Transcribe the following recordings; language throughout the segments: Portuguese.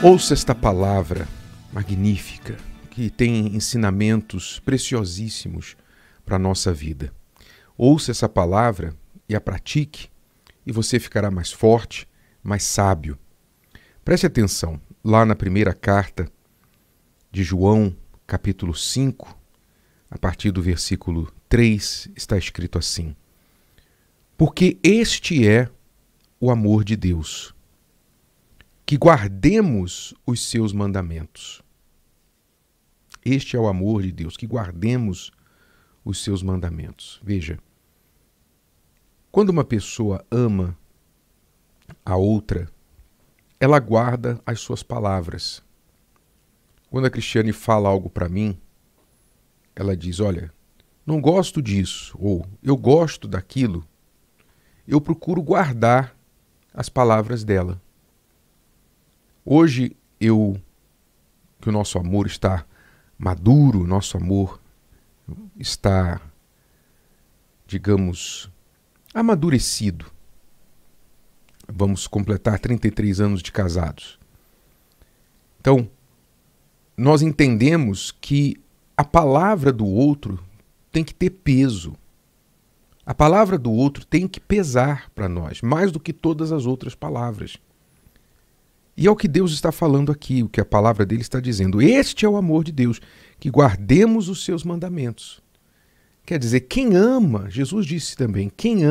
Ouça esta palavra magnífica, que tem ensinamentos preciosíssimos para a nossa vida. Ouça essa palavra e a pratique, e você ficará mais forte, mais sábio. Preste atenção, lá na primeira carta de João, capítulo 5, a partir do versículo 3, está escrito assim: porque este é o amor de Deus, que guardemos os seus mandamentos. Este é o amor de Deus, que guardemos os seus mandamentos. Veja, quando uma pessoa ama a outra, ela guarda as suas palavras. Quando a Cristiane fala algo para mim, ela diz: olha, não gosto disso, ou eu gosto daquilo. Eu procuro guardar as palavras dela. Hoje, que o nosso amor está maduro, o nosso amor está, digamos, amadurecido. Vamos completar 33 anos de casados. Então, nós entendemos que a palavra do outro tem que ter peso. A palavra do outro tem que pesar para nós, mais do que todas as outras palavras. E é o que Deus está falando aqui, o que a palavra dele está dizendo. Este é o amor de Deus, que guardemos os seus mandamentos. Quer dizer, quem ama, Jesus disse também, quem me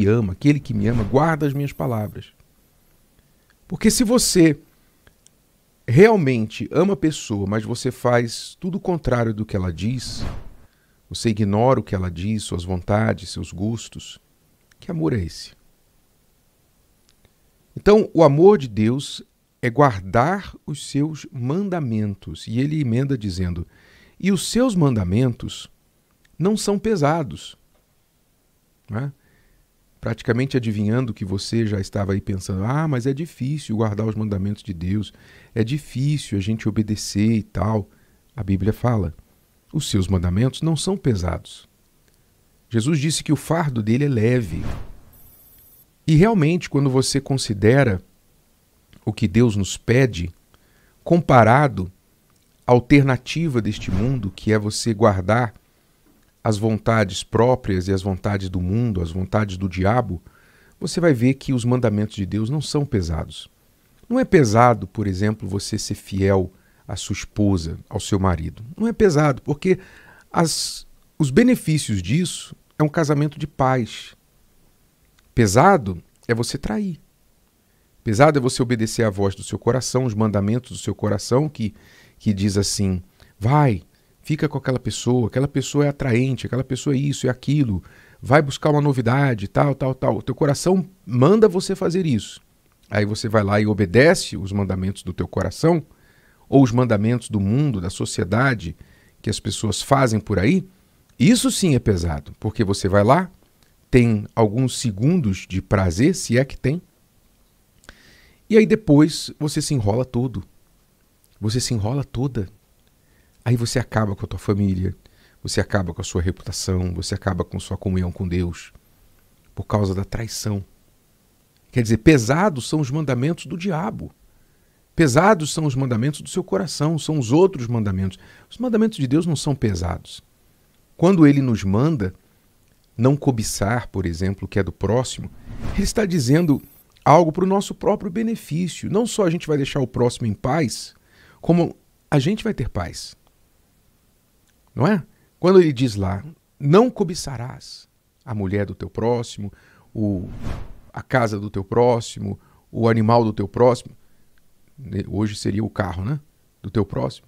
ama, aquele que me ama, guarda as minhas palavras. Porque se você realmente ama a pessoa, mas você faz tudo o contrário do que ela diz, você ignora o que ela diz, suas vontades, seus gostos, que amor é esse? Então, o amor de Deus é guardar os seus mandamentos. E ele emenda dizendo: e os seus mandamentos não são pesados. Não é? Praticamente adivinhando que você já estava aí pensando: mas é difícil guardar os mandamentos de Deus, é difícil a gente obedecer e tal. A Bíblia fala: os seus mandamentos não são pesados. Jesus disse que o fardo dele é leve. E realmente, quando você considera o que Deus nos pede, comparado à alternativa deste mundo, que é você guardar as vontades próprias e as vontades do mundo, as vontades do diabo, você vai ver que os mandamentos de Deus não são pesados. Não é pesado, por exemplo, você ser fiel à sua esposa, ao seu marido. Não é pesado, porque os benefícios disso é um casamento de paz. Pesado é você trair. Pesado é você obedecer à voz do seu coração, os mandamentos do seu coração, que diz assim: vai, fica com aquela pessoa é atraente, aquela pessoa é isso, é aquilo, vai buscar uma novidade, tal. O teu coração manda você fazer isso. Aí você vai lá e obedece os mandamentos do teu coração, ou os mandamentos do mundo, da sociedade, que as pessoas fazem por aí. Isso sim é pesado, porque você vai lá, tem alguns segundos de prazer, se é que tem, e aí depois você se enrola todo. Você se enrola toda. Aí você acaba com a tua família, você acaba com a sua reputação, você acaba com sua comunhão com Deus, por causa da traição. Quer dizer, pesados são os mandamentos do diabo. Pesados são os mandamentos do seu coração, são os outros mandamentos. Os mandamentos de Deus não são pesados. Quando ele nos manda não cobiçar, por exemplo, o que é do próximo, ele está dizendo algo para o nosso próprio benefício. Não só a gente vai deixar o próximo em paz, como a gente vai ter paz. Não é? Quando ele diz lá: não cobiçarás a mulher do teu próximo, a casa do teu próximo, o animal do teu próximo. Hoje seria o carro, né? Do teu próximo.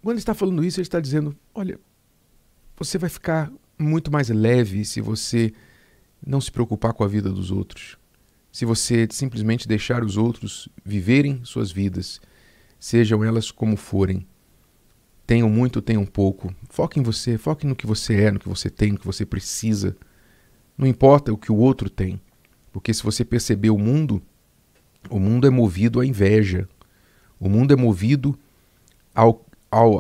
Quando ele está falando isso, ele está dizendo: olha, você vai ficar muito mais leve se você não se preocupar com a vida dos outros. Se você simplesmente deixar os outros viverem suas vidas, sejam elas como forem. Tenham muito, tenham pouco. Foque em você, foque no que você é, no que você tem, no que você precisa. Não importa o que o outro tem. Porque se você perceber o mundo é movido à inveja. O mundo é movido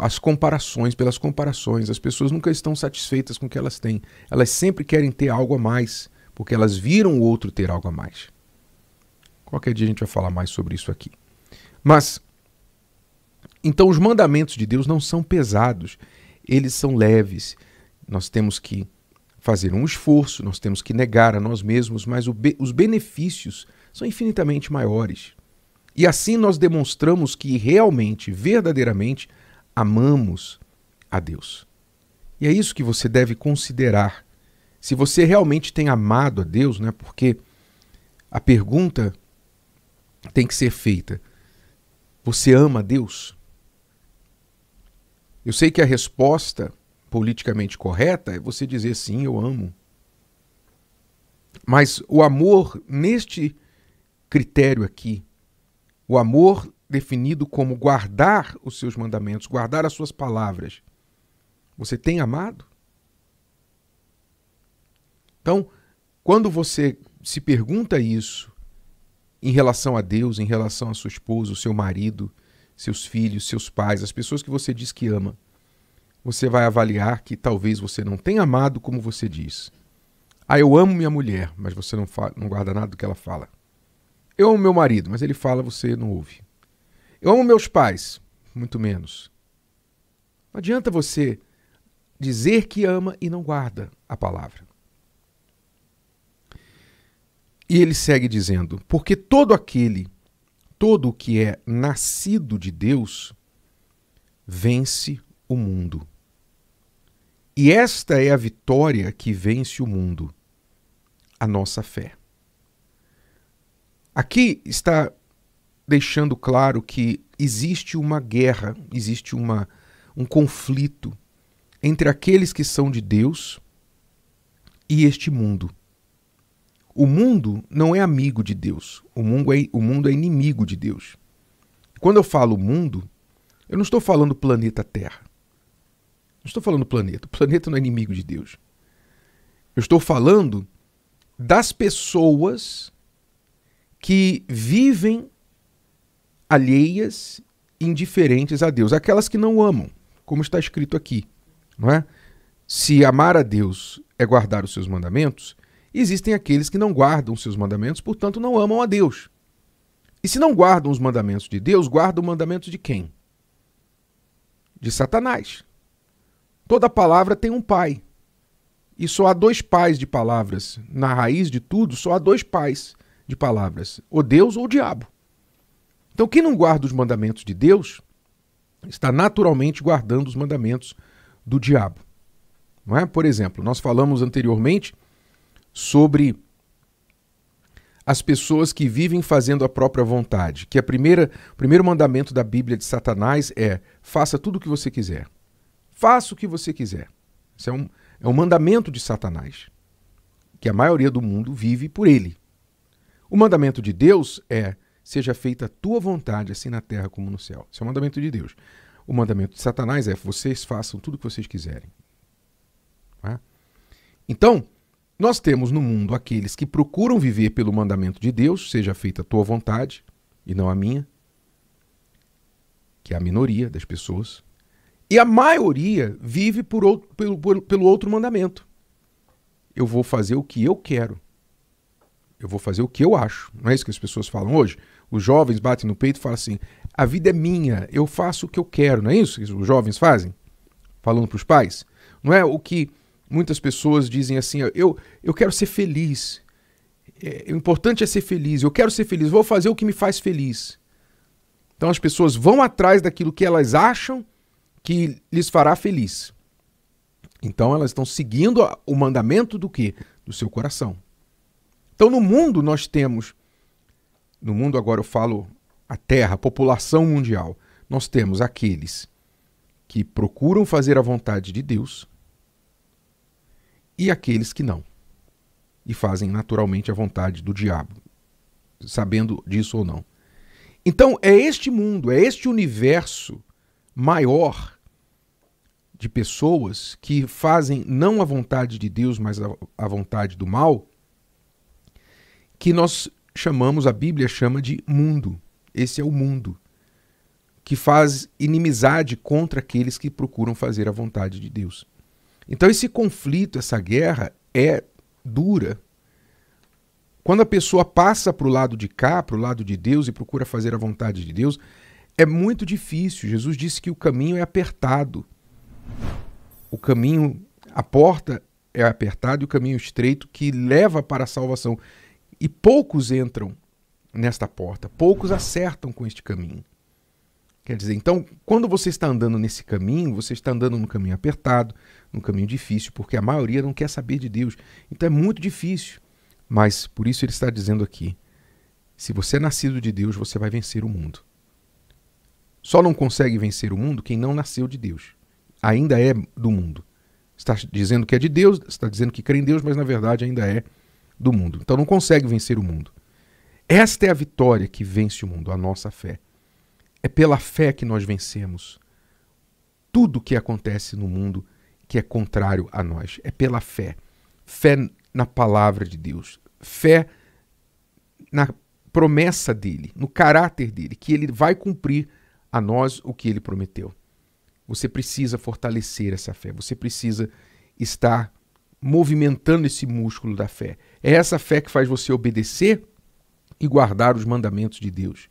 às comparações, pelas comparações. As pessoas nunca estão satisfeitas com o que elas têm. Elas sempre querem ter algo a mais, porque elas viram o outro ter algo a mais. Qualquer dia a gente vai falar mais sobre isso aqui. Mas, então os mandamentos de Deus não são pesados, eles são leves. Nós temos que fazer um esforço, nós temos que negar a nós mesmos, mas os benefícios são infinitamente maiores. E assim nós demonstramos que realmente, verdadeiramente, amamos a Deus. E é isso que você deve considerar. Se você realmente tem amado a Deus, né? Porque a pergunta tem que ser feita: você ama a Deus? Eu sei que a resposta politicamente correta é você dizer sim, eu amo. Mas o amor neste critério aqui, o amor definido como guardar os seus mandamentos, guardar as suas palavras, você tem amado? Então, quando você se pergunta isso em relação a Deus, em relação à sua esposa, o seu marido, seus filhos, seus pais, as pessoas que você diz que ama, você vai avaliar que talvez você não tenha amado como você diz. Ah, eu amo minha mulher, mas você não guarda nada do que ela fala. Eu amo meu marido, mas ele fala, você não ouve. Eu amo meus pais, muito menos. Não adianta você dizer que ama e não guarda a palavra. E ele segue dizendo, porque todo o que é nascido de Deus, vence o mundo. E esta é a vitória que vence o mundo, a nossa fé. Aqui está deixando claro que existe uma guerra, existe um conflito entre aqueles que são de Deus e este mundo. O mundo não é amigo de Deus, o mundo é inimigo de Deus. Quando eu falo mundo, eu não estou falando planeta Terra. Não estou falando planeta. O planeta não é inimigo de Deus. Eu estou falando das pessoas que vivem alheias, indiferentes a Deus. Aquelas que não amam, como está escrito aqui, não é? Se amar a Deus é guardar os seus mandamentos, existem aqueles que não guardam os seus mandamentos, portanto não amam a Deus. E se não guardam os mandamentos de Deus, guardam os mandamentos de quem? De Satanás. Toda palavra tem um pai. E só há dois pais de palavras. Na raiz de tudo, só há dois pais de palavras. Ou Deus ou o diabo. Então quem não guarda os mandamentos de Deus, está naturalmente guardando os mandamentos do diabo. Não é? Por exemplo, nós falamos anteriormente sobre as pessoas que vivem fazendo a própria vontade. Que o primeiro mandamento da Bíblia de Satanás é: faça tudo o que você quiser. Faça o que você quiser. Isso é um mandamento de Satanás, que a maioria do mundo vive por ele. O mandamento de Deus é: seja feita a tua vontade, assim na terra como no céu. Esse é o mandamento de Deus. O mandamento de Satanás é: vocês façam tudo o que vocês quiserem. Não é? Então, nós temos no mundo aqueles que procuram viver pelo mandamento de Deus, seja feita a tua vontade e não a minha, que é a minoria das pessoas. E a maioria vive pelo outro mandamento. Eu vou fazer o que eu quero. Eu vou fazer o que eu acho. Não é isso que as pessoas falam hoje? Os jovens batem no peito e falam assim: a vida é minha, eu faço o que eu quero. Não é isso que os jovens fazem? Falando para os pais. Não é o que muitas pessoas dizem assim: eu quero ser feliz. O importante é ser feliz. Eu quero ser feliz, vou fazer o que me faz feliz. Então as pessoas vão atrás daquilo que elas acham que lhes fará feliz. Então elas estão seguindo o mandamento do quê? Do seu coração. Então no mundo nós temos, no mundo agora eu falo a Terra, a população mundial, nós temos aqueles que procuram fazer a vontade de Deus e aqueles que não. E fazem naturalmente a vontade do diabo, sabendo disso ou não. Então é este mundo, é este universo maior de pessoas que fazem não a vontade de Deus, mas a vontade do mal, que nós chamamos, a Bíblia chama de mundo. Esse é o mundo, que faz inimizade contra aqueles que procuram fazer a vontade de Deus. Então esse conflito, essa guerra é dura. Quando a pessoa passa para o lado de cá, para o lado de Deus e procura fazer a vontade de Deus, é muito difícil. Jesus disse que o caminho é apertado. O caminho, a porta é apertada e o caminho estreito que leva para a salvação. E poucos entram nesta porta, poucos acertam com este caminho. Quer dizer, então, quando você está andando nesse caminho, você está andando num caminho apertado, num caminho difícil, porque a maioria não quer saber de Deus. Então é muito difícil. Mas por isso ele está dizendo aqui, se você é nascido de Deus, você vai vencer o mundo. Só não consegue vencer o mundo quem não nasceu de Deus. Ainda é do mundo. Está dizendo que é de Deus, está dizendo que crê em Deus, mas na verdade ainda é do mundo. Então não consegue vencer o mundo. Esta é a vitória que vence o mundo, a nossa fé. É pela fé que nós vencemos tudo que acontece no mundo que é contrário a nós. É pela fé. Fé na palavra de Deus. Fé na promessa dele, no caráter dele, que ele vai cumprir a nós o que ele prometeu. Você precisa fortalecer essa fé. Você precisa estar movimentando esse músculo da fé. É essa fé que faz você obedecer e guardar os mandamentos de Deus,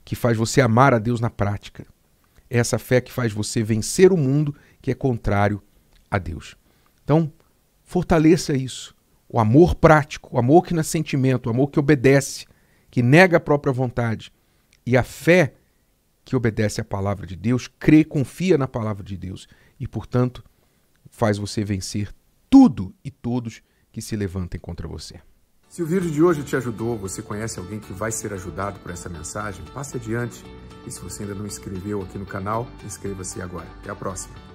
que faz você amar a Deus na prática. É essa fé que faz você vencer o mundo que é contrário a Deus. Então, fortaleça isso. O amor prático, o amor que não é sentimento, o amor que obedece, que nega a própria vontade. E a fé que obedece à palavra de Deus, crê, confia na palavra de Deus e, portanto, faz você vencer tudo e todos que se levantem contra você. Se o vídeo de hoje te ajudou, você conhece alguém que vai ser ajudado por essa mensagem, passe adiante. E se você ainda não se inscreveu aqui no canal, inscreva-se agora. Até a próxima.